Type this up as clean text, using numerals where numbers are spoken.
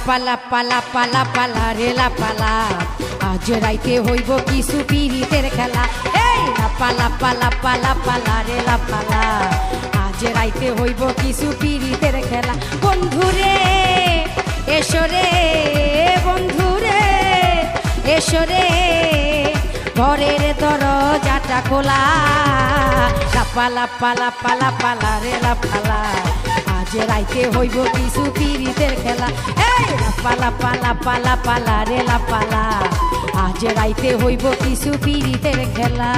পালা পালা পালা পালা রেলা পালা আজ রাইতে হইব কিছু পিরিতের খেলা এই পালা পালা পালা পালা রেলা পালা আজ রাইতে হইব কিছু পিরিতের খেলা বন্ধুরে এসরে বন্ধুরে এসরে ঘরের দরজাটা খোলা পালা পালা পালা পালা রেলা পালা আজ রাইতে হইব কিছু পিরিতের খেলা এই পালা পালা পালা পালা রেলা পালা আজ রাইতে হইব কিছু পিরিতের খেলা।